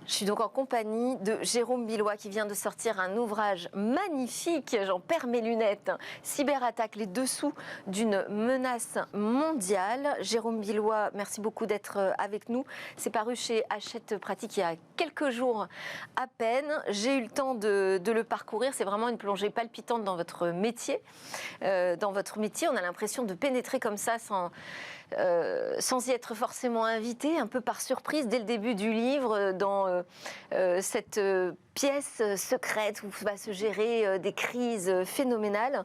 Je suis donc en compagnie de Jérôme Billois qui vient de sortir un ouvrage magnifique, j'en perds mes lunettes, Cyberattaque, les dessous d'une menace mondiale. Jérôme Billois, merci beaucoup d'être avec nous. C'est paru chez Hachette Pratique il y a quelques jours à peine. J'ai eu le temps de le parcourir, c'est vraiment une plongée palpitante dans votre métier. On a l'impression de pénétrer comme ça sans y être forcément invité, un peu par surprise dès le début du livre, dans cette pièce secrète où va se gérer des crises phénoménales.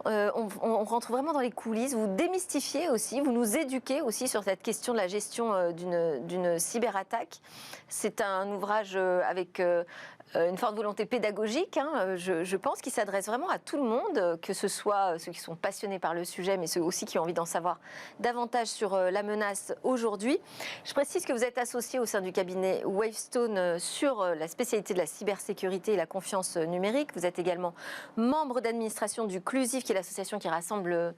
On rentre vraiment dans les coulisses, vous démystifiez aussi, vous nous éduquez aussi sur cette question de la gestion d'une cyberattaque. C'est un ouvrage avec une forte volonté pédagogique, je pense, qui s'adresse vraiment à tout le monde, que ce soit ceux qui sont passionnés par le sujet, mais ceux aussi qui ont envie d'en savoir davantage sur la menace aujourd'hui. Je précise que vous êtes associé au sein du cabinet Wavestone sur la spécialité de la cybersécurité et la confiance numérique. Vous êtes également membre d'administration du CLUSIF, qui est l'association qui rassemble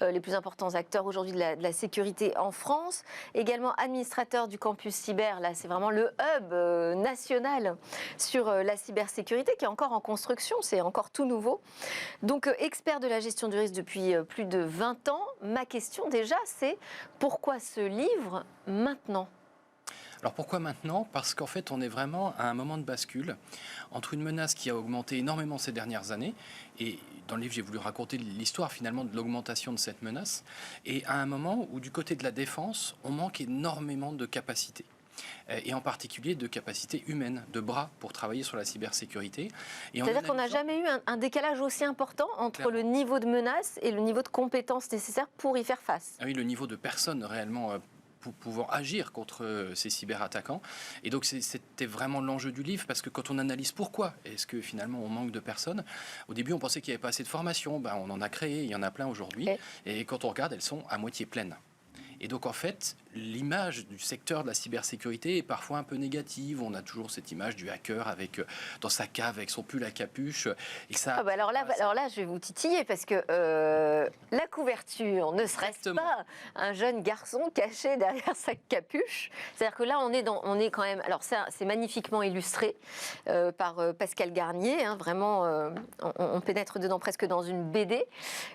les plus importants acteurs aujourd'hui de la sécurité en France. Également administrateur du campus cyber, là c'est vraiment le hub national sur la cybersécurité qui est encore en construction, c'est encore tout nouveau. Donc expert de la gestion du risque depuis plus de 20 ans. Ma question déjà c'est pourquoi ce livre maintenant ? Alors pourquoi maintenant ? Parce qu'en fait, on est vraiment à un moment de bascule entre une menace qui a augmenté énormément ces dernières années, et dans le livre, j'ai voulu raconter l'histoire finalement de l'augmentation de cette menace, et à un moment où du côté de la défense, on manque énormément de capacités. Et en particulier de capacités humaines, de bras pour travailler sur la cybersécurité. C'est-à-dire qu'on n'a jamais eu un décalage aussi important entre le niveau de menace et le niveau de compétences nécessaires pour y faire face. Ah oui, le niveau de personnes réellement pour pouvoir agir contre ces cyberattaquants. Et donc c'était vraiment l'enjeu du livre, parce que quand on analyse pourquoi est-ce que finalement on manque de personnes, au début on pensait qu'il n'y avait pas assez de formation, on en a créé, il y en a plein aujourd'hui, et quand on regarde, elles sont à moitié pleines. Et donc en fait, l'image du secteur de la cybersécurité est parfois un peu négative. On a toujours cette image du hacker avec dans sa cave avec son pull à capuche. Et ça, alors là, je vais vous titiller parce que la couverture ne serait-ce pas un jeune garçon caché derrière sa capuche. C'est-à-dire que là, on est quand même. Alors ça, c'est magnifiquement illustré par Pascal Garnier. Vraiment, on pénètre dedans presque dans une BD.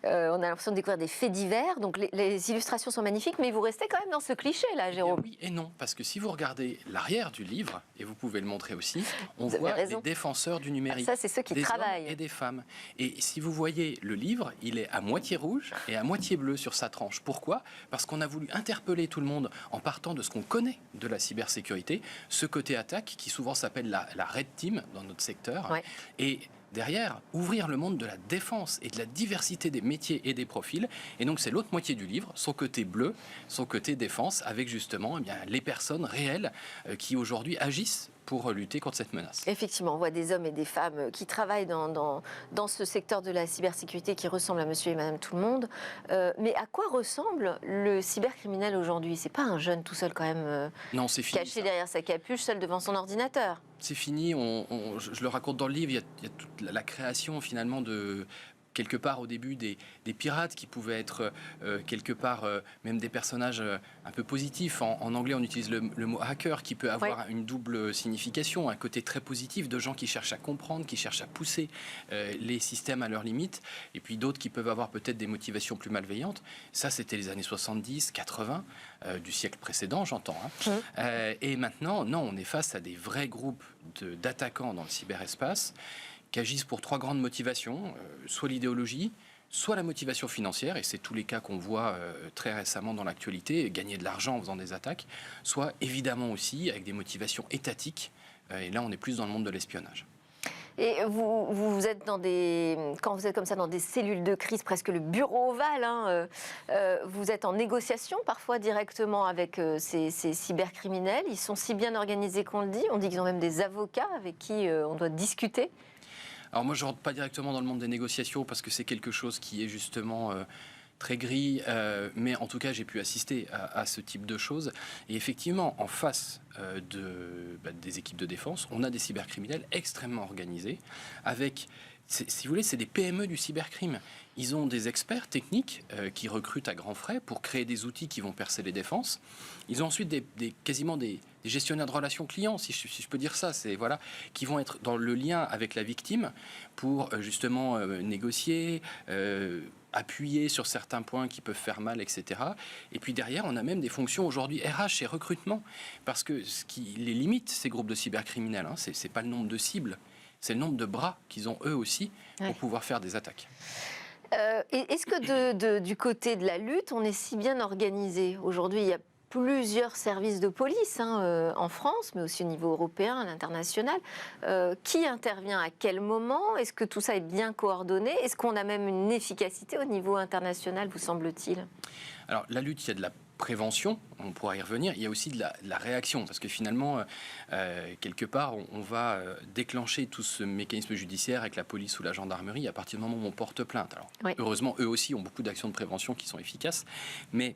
On a l'impression de découvrir des faits divers. Donc les illustrations sont magnifiques, mais vous restez quand même dans ce cliché là, Jérôme. Oui et non, parce que si vous regardez l'arrière du livre, et vous pouvez le montrer aussi, on voit des défenseurs du numérique. Ça, c'est ceux qui travaillent. Des hommes et des femmes. Et si vous voyez le livre, il est à moitié rouge et à moitié bleu sur sa tranche. Pourquoi ? Parce qu'on a voulu interpeller tout le monde en partant de ce qu'on connaît de la cybersécurité, ce côté attaque qui souvent s'appelle la Red Team dans notre secteur. Ouais. Et derrière, ouvrir le monde de la défense et de la diversité des métiers et des profils. Et donc, c'est l'autre moitié du livre, son côté bleu, son côté défense, avec justement les personnes réelles qui aujourd'hui agissent pour lutter contre cette menace. Effectivement, on voit des hommes et des femmes qui travaillent dans ce secteur de la cybersécurité qui ressemble à monsieur et madame tout le monde. Mais à quoi ressemble le cybercriminel aujourd'hui ? C'est pas un jeune tout seul quand même, non, c'est fini, caché derrière sa capuche, seul devant son ordinateur. C'est fini, je le raconte dans le livre, il y a toute la création finalement de... quelque part au début des pirates qui pouvaient être quelque part même des personnages un peu positifs. En anglais, on utilise le mot hacker qui peut avoir une double signification, un côté très positif de gens qui cherchent à comprendre, qui cherchent à pousser les systèmes à leurs limites, et puis d'autres qui peuvent avoir peut-être des motivations plus malveillantes. Ça, c'était les années 70, 80 du siècle précédent, j'entends. Et maintenant, non, on est face à des vrais groupes d'attaquants dans le cyberespace qui agissent pour trois grandes motivations, soit l'idéologie, soit la motivation financière, et c'est tous les cas qu'on voit très récemment dans l'actualité, gagner de l'argent en faisant des attaques, soit évidemment aussi avec des motivations étatiques, et là on est plus dans le monde de l'espionnage. Et vous êtes quand vous êtes comme ça dans des cellules de crise, presque le bureau ovale, vous êtes en négociation parfois directement avec ces cybercriminels. Ils sont si bien organisés qu'on le dit. On dit qu'ils ont même des avocats avec qui on doit discuter. Alors moi, je ne rentre pas directement dans le monde des négociations parce que c'est quelque chose qui est justement très gris, mais en tout cas, j'ai pu assister à ce type de choses. Et effectivement, en face des équipes de défense, on a des cybercriminels extrêmement organisés, avec Si vous voulez, c'est des PME du cybercrime. Ils ont des experts techniques qui recrutent à grands frais pour créer des outils qui vont percer les défenses. Ils ont ensuite quasiment des gestionnaires de relations clients, si je peux dire ça, voilà, qui vont être dans le lien avec la victime pour justement négocier, appuyer sur certains points qui peuvent faire mal, etc. Et puis derrière, on a même des fonctions aujourd'hui RH et recrutement, parce que ce qui les limite, ces groupes de cybercriminels, c'est pas le nombre de cibles, c'est le nombre de bras qu'ils ont eux aussi pour pouvoir faire des attaques. Est-ce que du côté de la lutte, on est si bien organisé? Aujourd'hui, il y a plusieurs services de police en France, mais aussi au niveau européen, à l'international. Qui intervient à quel moment? Est-ce que tout ça est bien coordonné? Est-ce qu'on a même une efficacité au niveau international, vous semble-t-il? Alors, la lutte, il y a de la prévention, on pourra y revenir, il y a aussi de la réaction, parce que finalement, quelque part, on va déclencher tout ce mécanisme judiciaire avec la police ou la gendarmerie à partir du moment où on porte plainte. Alors, heureusement, eux aussi ont beaucoup d'actions de prévention qui sont efficaces, mais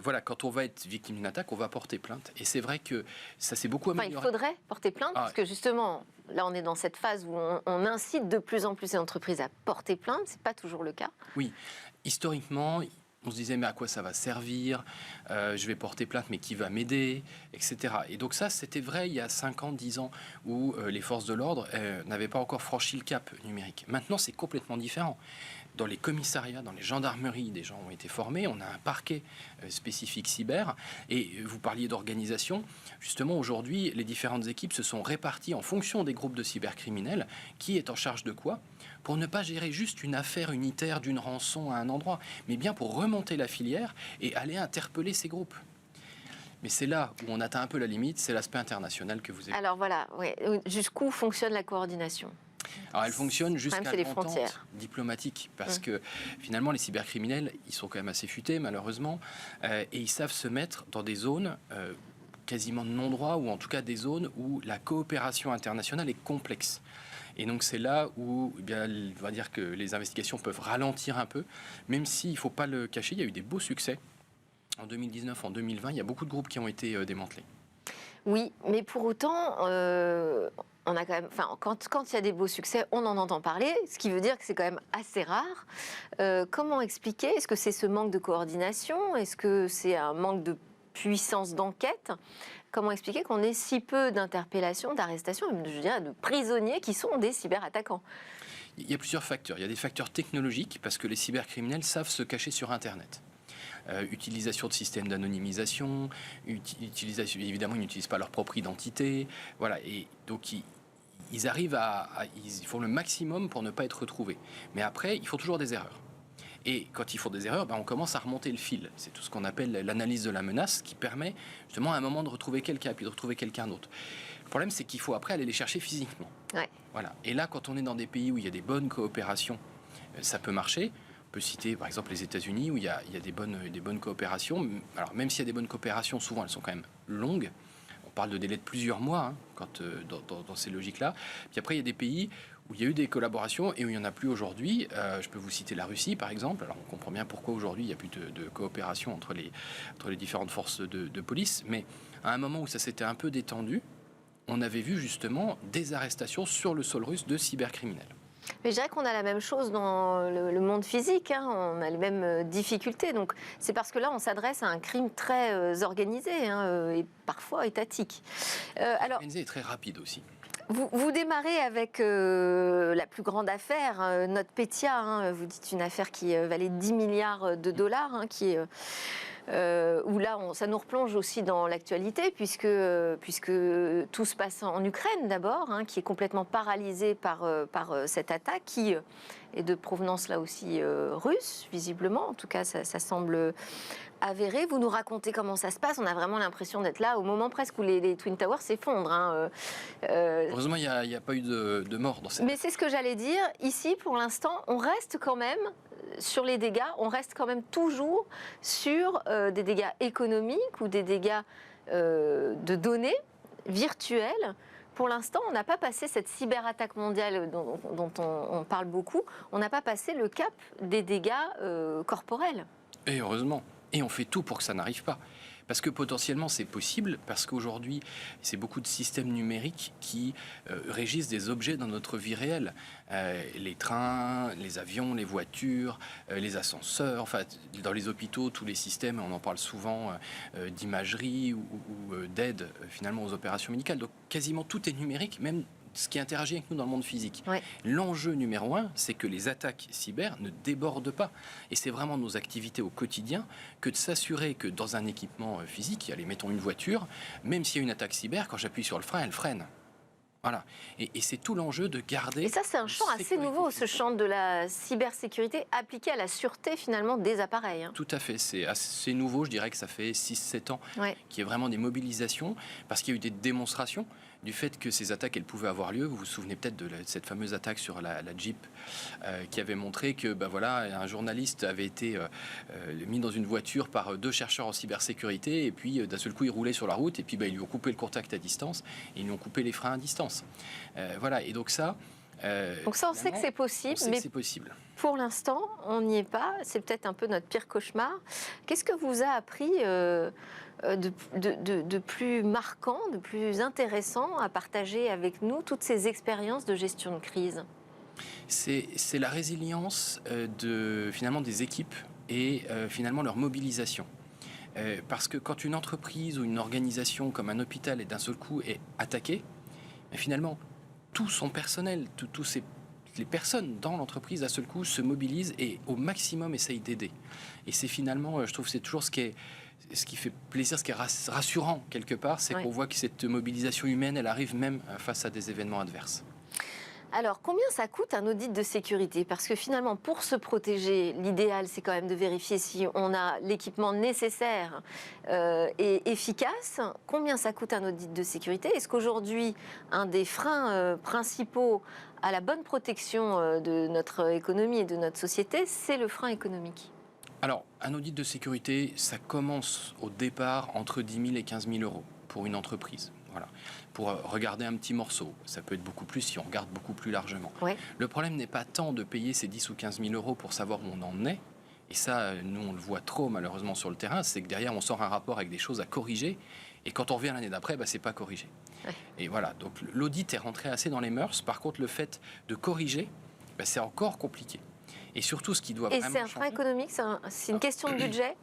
voilà, quand on va être victime d'une attaque, on va porter plainte. Et c'est vrai que ça s'est beaucoup amélioré. Il faudrait porter plainte, parce que justement, là, on est dans cette phase où on incite de plus en plus les entreprises à porter plainte, c'est pas toujours le cas. Oui, historiquement, on se disait, mais à quoi ça va servir? Je vais porter plainte, mais qui va m'aider, etc. Et donc ça, c'était vrai il y a 5 ans, 10 ans, où les forces de l'ordre n'avaient pas encore franchi le cap numérique. Maintenant, c'est complètement différent. Dans les commissariats, dans les gendarmeries, des gens ont été formés. On a un parquet spécifique cyber. Et vous parliez d'organisation. Justement, aujourd'hui, les différentes équipes se sont réparties en fonction des groupes de cybercriminels. Qui est en charge de quoi? Pour ne pas gérer juste une affaire unitaire d'une rançon à un endroit, mais bien pour remonter la filière et aller interpeller ces groupes. Mais c'est là où on atteint un peu la limite, c'est l'aspect international que vous avez. Alors voilà, jusqu'où fonctionne la coordination? Alors elle fonctionne jusqu'à l'entente diplomatique, parce que finalement les cybercriminels, ils sont quand même assez futés malheureusement, et ils savent se mettre dans des zones quasiment de non-droit, ou en tout cas des zones où la coopération internationale est complexe. Et donc c'est là où on va dire que les investigations peuvent ralentir un peu, même s'il ne faut pas le cacher, il y a eu des beaux succès. En 2019, en 2020, il y a beaucoup de groupes qui ont été démantelés. Oui, mais pour autant, on a quand même, quand il y a des beaux succès, on en entend parler, ce qui veut dire que c'est quand même assez rare. Comment expliquer? Est-ce que c'est ce manque de coordination? Est-ce que c'est un manque de puissance d'enquête? Comment expliquer qu'on ait si peu d'interpellations, d'arrestations, je dirais de prisonniers qui sont des cyberattaquants? Il y a plusieurs facteurs. Il y a des facteurs technologiques, parce que les cybercriminels savent se cacher sur Internet. Utilisation de systèmes d'anonymisation, évidemment, ils n'utilisent pas leur propre identité. Voilà, et donc ils arrivent ils font le maximum pour ne pas être retrouvés. Mais après, ils font toujours des erreurs. Et quand ils font des erreurs, on commence à remonter le fil. C'est tout ce qu'on appelle l'analyse de la menace, qui permet justement à un moment de retrouver quelqu'un, puis de retrouver quelqu'un d'autre. Le problème, c'est qu'il faut après aller les chercher physiquement. Ouais. Voilà. Et là, quand on est dans des pays où il y a des bonnes coopérations, ça peut marcher. On peut citer par exemple les États-Unis, où il y a des bonnes coopérations. Alors même s'il y a des bonnes coopérations, souvent elles sont quand même longues. On parle de délais de plusieurs mois dans ces logiques-là. Puis après, il y a des pays où il y a eu des collaborations et où il n'y en a plus aujourd'hui. Je peux vous citer la Russie, par exemple. Alors, on comprend bien pourquoi aujourd'hui il n'y a plus de coopération entre les différentes forces de police. Mais à un moment où ça s'était un peu détendu, on avait vu justement des arrestations sur le sol russe de cybercriminels. Mais je dirais qu'on a la même chose dans le monde physique, on a les mêmes difficultés. Donc c'est parce que là, on s'adresse à un crime très organisé et parfois étatique. Organisé et très rapide aussi. Vous démarrez avec la plus grande affaire, NotPetya. Vous dites une affaire qui valait 10 milliards de dollars, qui est... où là, ça nous replonge aussi dans l'actualité, puisque tout se passe en Ukraine d'abord, qui est complètement paralysée par cette attaque, qui est de provenance là aussi russe, visiblement. En tout cas, ça semble avéré. Vous nous racontez comment ça se passe. On a vraiment l'impression d'être là au moment presque où les Twin Towers s'effondrent. Heureusement, il n'y a pas eu de mort dans cette... Mais c'est ce que j'allais dire. Ici, pour l'instant, on reste quand même sur les dégâts. On reste quand même toujours sur des dégâts économiques ou des dégâts de données virtuelles. Pour l'instant, on n'a pas passé cette cyberattaque mondiale dont on parle beaucoup. On n'a pas passé le cap des dégâts corporels. Et heureusement. Et on fait tout pour que ça n'arrive pas. Parce que potentiellement c'est possible, parce qu'aujourd'hui c'est beaucoup de systèmes numériques qui régissent des objets dans notre vie réelle. Les trains, les avions, les voitures, les ascenseurs, enfin dans les hôpitaux, tous les systèmes, on en parle souvent d'imagerie ou d'aide finalement aux opérations médicales. Donc quasiment tout est numérique, même ce qui interagit avec nous dans le monde physique. Ouais. L'enjeu numéro un, c'est que les attaques cyber ne débordent pas. Et c'est vraiment nos activités au quotidien que de s'assurer que dans un équipement physique, allez, mettons une voiture, même s'il y a une attaque cyber, quand j'appuie sur le frein, elle freine. Voilà. Et c'est tout l'enjeu de garder... Et ça, c'est un champ assez nouveau, ce champ de la cybersécurité appliqué à la sûreté, finalement, des appareils. Tout à fait. C'est assez nouveau. Je dirais que ça fait 6-7 ans qu'il y a vraiment des mobilisations, parce qu'il y a eu des démonstrations du fait que ces attaques, elles pouvaient avoir lieu. Vous vous souvenez peut-être de cette fameuse attaque sur la Jeep qui avait montré que un journaliste avait été mis dans une voiture par 2 chercheurs en cybersécurité, et puis d'un seul coup, il roulait sur la route, et puis ils lui ont coupé le contact à distance, et ils lui ont coupé les freins à distance. Et donc ça... Donc ça, on sait que c'est possible, mais c'est possible. Pour l'instant, on n'y est pas. C'est peut-être un peu notre pire cauchemar. Qu'est-ce que vous a appris de plus marquant, de plus intéressant à partager avec nous toutes ces expériences de gestion de crise? C'est la résilience finalement des équipes et finalement leur mobilisation. Parce que quand une entreprise ou une organisation comme un hôpital est d'un seul coup est attaquée, finalement tout son personnel, les personnes dans l'entreprise d'un seul coup se mobilisent et au maximum essayent d'aider. Et c'est finalement, je trouve, c'est toujours ce qui fait plaisir, ce qui est rassurant quelque part, c'est qu'on voit que cette mobilisation humaine, elle arrive même face à des événements adverses. Alors, combien ça coûte un audit de sécurité? Parce que finalement, pour se protéger, l'idéal, c'est quand même de vérifier si on a l'équipement nécessaire et efficace. Combien ça coûte un audit de sécurité? Est-ce qu'aujourd'hui, un des freins principaux à la bonne protection de notre économie et de notre société, c'est le frein économique? Alors, un audit de sécurité, ça commence au départ entre 10 000 et 15 000 euros pour une entreprise. Voilà. Pour regarder un petit morceau. Ça peut être beaucoup plus si on regarde beaucoup plus largement. Ouais. Le problème n'est pas tant de payer ces 10 ou 15 000 euros pour savoir où on en est. Et ça, nous, on le voit trop malheureusement sur le terrain. C'est que derrière, on sort un rapport avec des choses à corriger. Et quand on revient l'année d'après, c'est pas corrigé. Ouais. Et voilà. Donc l'audit est rentré assez dans les mœurs. Par contre, le fait de corriger, c'est encore compliqué. Et surtout, ce qui doit vraiment changer... Et c'est un frein économique, c'est une question de budget?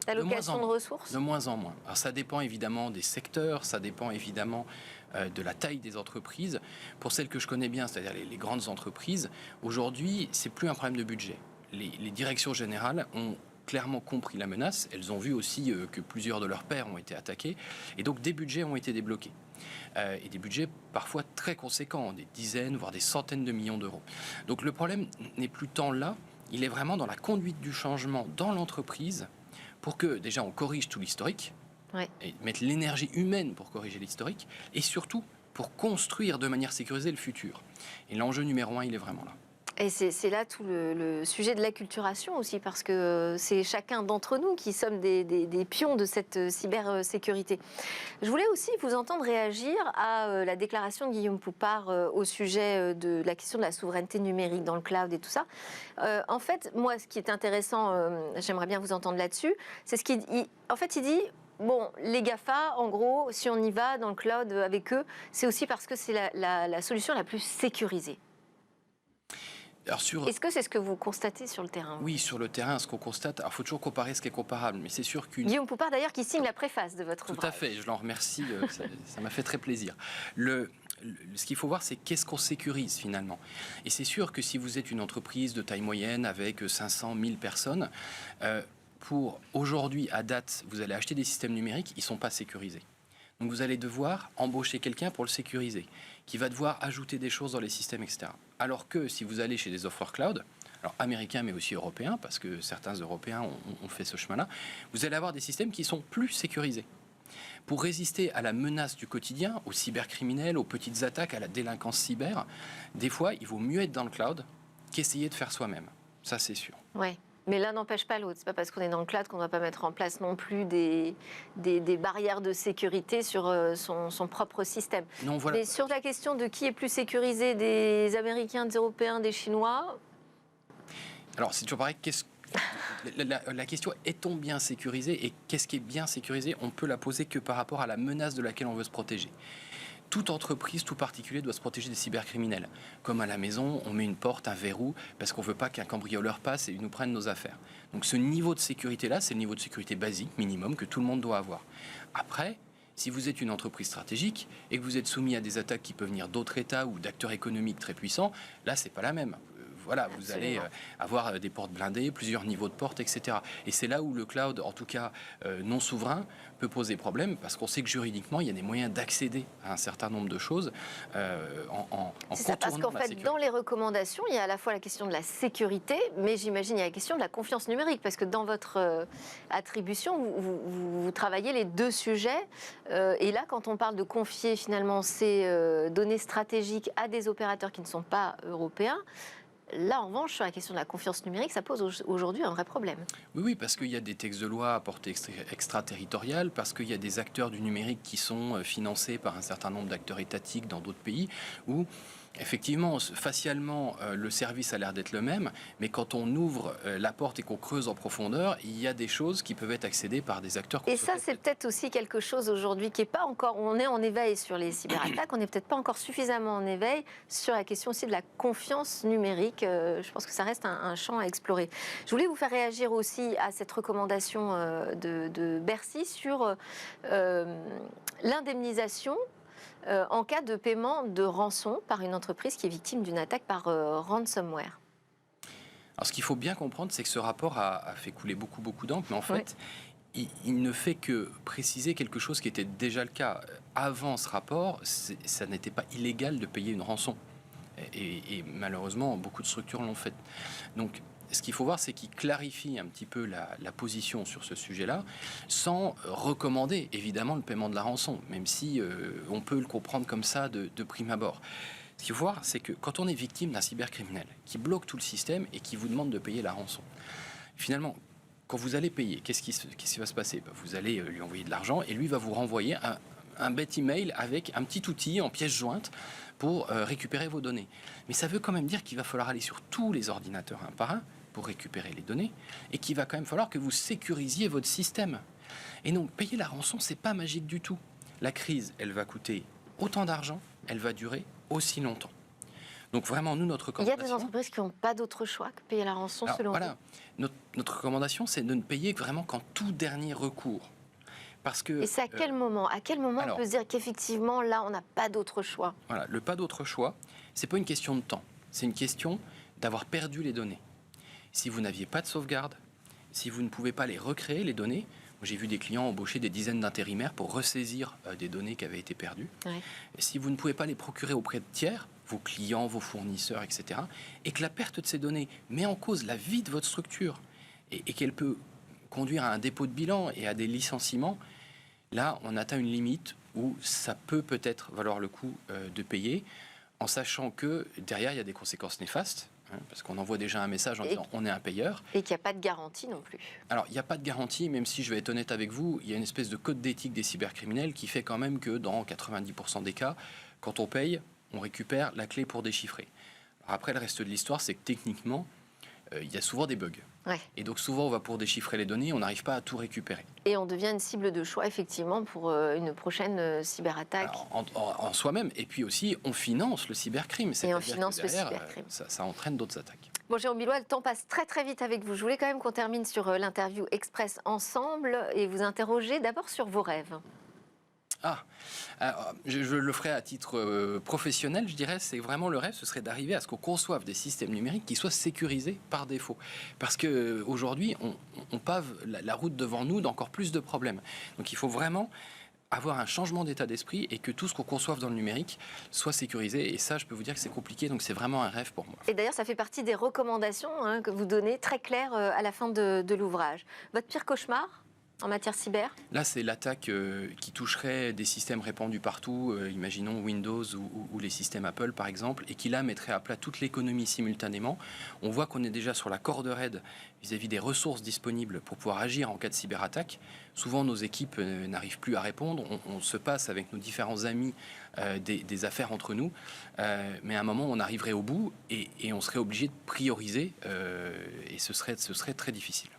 L'allocation de ressources? De moins en moins. Alors ça dépend évidemment des secteurs, ça dépend évidemment de la taille des entreprises. Pour celles que je connais bien, c'est-à-dire les grandes entreprises, aujourd'hui, c'est plus un problème de budget. Les directions générales ont clairement compris la menace. Elles ont vu aussi que plusieurs de leurs pairs ont été attaqués. Et donc des budgets ont été débloqués. Et des budgets parfois très conséquents, des dizaines, voire des centaines de millions d'euros. Donc le problème n'est plus tant là, il est vraiment dans la conduite du changement dans l'entreprise, pour que déjà on corrige tout l'historique, et mettre l'énergie humaine pour corriger l'historique, et surtout pour construire de manière sécurisée le futur. Et l'enjeu numéro 1, il est vraiment là. Et c'est là tout le sujet de l'acculturation aussi, parce que c'est chacun d'entre nous qui sommes des pions de cette cybersécurité. Je voulais aussi vous entendre réagir à la déclaration de Guillaume Poupard au sujet de la question de la souveraineté numérique dans le cloud et tout ça. En fait, moi, ce qui est intéressant, j'aimerais bien vous entendre là-dessus, c'est ce qu'il dit. En fait, il dit... Bon, les GAFA, en gros, si on y va dans le cloud avec eux, c'est aussi parce que c'est la solution la plus sécurisée. Est-ce que c'est ce que vous constatez sur le terrain? Oui, sur le terrain, ce qu'on constate, il faut toujours comparer ce qui est comparable, mais c'est sûr qu'une... Guillaume Poupard, d'ailleurs, qui signe la préface de votre ouvrage. Tout à fait, je l'en remercie, ça m'a fait très plaisir. Ce qu'il faut voir, c'est qu'est-ce qu'on sécurise finalement. Et c'est sûr que si vous êtes une entreprise de taille moyenne avec 500 000 personnes, pour aujourd'hui, à date, vous allez acheter des systèmes numériques, ils ne sont pas sécurisés. Donc vous allez devoir embaucher quelqu'un pour le sécuriser, qui va devoir ajouter des choses dans les systèmes, etc. Alors que si vous allez chez des offreurs cloud, alors américains mais aussi européens, parce que certains Européens ont fait ce chemin-là, vous allez avoir des systèmes qui sont plus sécurisés. Pour résister à la menace du quotidien, aux cybercriminels, aux petites attaques, à la délinquance cyber, des fois, il vaut mieux être dans le cloud qu'essayer de faire soi-même. Ça, c'est sûr. Ouais. Mais l'un n'empêche pas l'autre. C'est pas parce qu'on est dans le cloud qu'on ne va pas mettre en place non plus des barrières de sécurité sur son propre système. Non, voilà. Mais sur la question de qui est plus sécurisé, des Américains, des Européens, des Chinois... Alors, c'est toujours pareil. La question, est-on bien sécurisé? Et qu'est-ce qui est bien sécurisé? On ne peut la poser que par rapport à la menace de laquelle on veut se protéger. Toute entreprise, tout particulier doit se protéger des cybercriminels. Comme à la maison, on met une porte, un verrou, parce qu'on ne veut pas qu'un cambrioleur passe et nous prenne nos affaires. Donc ce niveau de sécurité-là, c'est le niveau de sécurité basique, minimum, que tout le monde doit avoir. Après, si vous êtes une entreprise stratégique et que vous êtes soumis à des attaques qui peuvent venir d'autres États ou d'acteurs économiques très puissants, là, c'est pas la même. Voilà, vous allez avoir des portes blindées, plusieurs niveaux de portes, etc. Et c'est là où le cloud, en tout cas non souverain, peut poser problème, parce qu'on sait que juridiquement, il y a des moyens d'accéder à un certain nombre de choses en c'est ça, parce qu'en fait, dans les recommandations, il y a à la fois la question de la sécurité, mais j'imagine il y a la question de la confiance numérique, parce que dans votre attribution, vous travaillez les deux sujets. Et là, quand on parle de confier finalement ces données stratégiques à des opérateurs qui ne sont pas européens, là, en revanche, sur la question de la confiance numérique, ça pose aujourd'hui un vrai problème. Oui, parce qu'il y a des textes de loi à portée extraterritoriale, parce qu'il y a des acteurs du numérique qui sont financés par un certain nombre d'acteurs étatiques dans d'autres pays, où effectivement, facialement, le service a l'air d'être le même, mais quand on ouvre la porte et qu'on creuse en profondeur, il y a des choses qui peuvent être accédées par des acteurs. Et ça, c'est peut-être aussi quelque chose aujourd'hui qui n'est pas encore... On est en éveil sur les cyberattaques, on n'est peut-être pas encore suffisamment en éveil sur la question aussi de la confiance numérique. Je pense que ça reste un champ à explorer. Je voulais vous faire réagir aussi à cette recommandation de Bercy sur l'indemnisation en cas de paiement de rançon par une entreprise qui est victime d'une attaque par ransomware. Alors, ce qu'il faut bien comprendre, c'est que ce rapport a fait couler beaucoup d'encre, mais en fait, il ne fait que préciser quelque chose qui était déjà le cas. Avant ce rapport, ça n'était pas illégal de payer une rançon. Et malheureusement, beaucoup de structures l'ont fait. Donc, ce qu'il faut voir, c'est qu'il clarifie un petit peu la position sur ce sujet-là, sans recommander évidemment le paiement de la rançon, même si on peut le comprendre comme ça de prime abord. Ce qu'il faut voir, c'est que quand on est victime d'un cybercriminel qui bloque tout le système et qui vous demande de payer la rançon, finalement, quand vous allez payer, qu'est-ce qui va se passer? Vous allez lui envoyer de l'argent et lui va vous renvoyer un bête email avec un petit outil en pièce jointe pour récupérer vos données. Mais ça veut quand même dire qu'il va falloir aller sur tous les ordinateurs un par un pour récupérer les données, et qu'il va quand même falloir que vous sécurisiez votre système. Et donc, payer la rançon, c'est pas magique du tout. La crise, elle va coûter autant d'argent, elle va durer aussi longtemps. Donc vraiment, nous, notre recommandation... Il y a des entreprises qui n'ont pas d'autre choix que payer la rançon, selon vous. Notre recommandation, c'est de ne payer vraiment qu'en tout dernier recours. Parce que, et c'est à quel moment? À quel moment on peut se dire qu'effectivement, là, on n'a pas d'autre choix? Voilà, le pas d'autre choix, c'est pas une question de temps. C'est une question d'avoir perdu les données. Si vous n'aviez pas de sauvegarde, si vous ne pouvez pas les recréer, les données, j'ai vu des clients embaucher des dizaines d'intérimaires pour ressaisir des données qui avaient été perdues. Ouais. Si vous ne pouvez pas les procurer auprès de tiers, vos clients, vos fournisseurs, etc., et que la perte de ces données met en cause la vie de votre structure et qu'elle peut conduire à un dépôt de bilan et à des licenciements, là, on atteint une limite où ça peut-être valoir le coup de payer, en sachant que derrière, il y a des conséquences néfastes. Parce qu'on envoie déjà un message en disant on est un payeur. Et qu'il n'y a pas de garantie non plus. Alors, il n'y a pas de garantie, même si je vais être honnête avec vous, il y a une espèce de code d'éthique des cybercriminels qui fait quand même que dans 90% des cas, quand on paye, on récupère la clé pour déchiffrer. Alors après, le reste de l'histoire, c'est que techniquement, il y a souvent des bugs. Ouais. Et donc souvent, on va pour déchiffrer les données, on n'arrive pas à tout récupérer. Et on devient une cible de choix, effectivement, pour une prochaine cyberattaque. Alors, en soi-même. Et puis aussi, on finance le cybercrime. Et on finance le cybercrime. Ça entraîne d'autres attaques. Bon, Jérôme Billois, le temps passe très vite avec vous. Je voulais quand même qu'on termine sur l'interview Express ensemble et vous interroger d'abord sur vos rêves. Je le ferai à titre professionnel, je dirais. C'est vraiment le rêve, ce serait d'arriver à ce qu'on conçoive des systèmes numériques qui soient sécurisés par défaut. Parce qu'aujourd'hui, on pave la route devant nous d'encore plus de problèmes. Donc il faut vraiment avoir un changement d'état d'esprit et que tout ce qu'on conçoive dans le numérique soit sécurisé. Et ça, je peux vous dire que c'est compliqué, donc c'est vraiment un rêve pour moi. Et d'ailleurs, ça fait partie des recommandations que vous donnez très claires à la fin de l'ouvrage. Votre pire cauchemar ? en matière cyber? Là, c'est l'attaque qui toucherait des systèmes répandus partout, imaginons Windows ou les systèmes Apple par exemple, et qui là mettrait à plat toute l'économie simultanément. On voit qu'on est déjà sur la corde raide vis-à-vis des ressources disponibles pour pouvoir agir en cas de cyberattaque. Souvent, nos équipes n'arrivent plus à répondre. On se passe avec nos différents amis des affaires entre nous, mais à un moment, on arriverait au bout et on serait obligé de prioriser, et ce serait très difficile.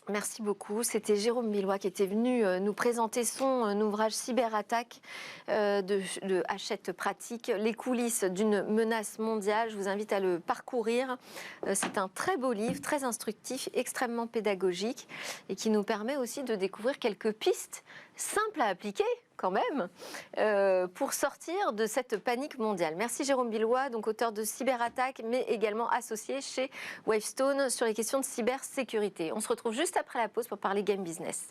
Merci beaucoup. C'était Jérôme Billois qui était venu nous présenter son ouvrage Cyberattaque de Hachette Pratique, les coulisses d'une menace mondiale. Je vous invite à le parcourir. C'est un très beau livre, très instructif, extrêmement pédagogique et qui nous permet aussi de découvrir quelques pistes simples à appliquer quand même, pour sortir de cette panique mondiale. Merci Jérôme Billois, donc auteur de Cyberattaque, mais également associé chez Wavestone sur les questions de cybersécurité. On se retrouve juste après la pause pour parler Game Business.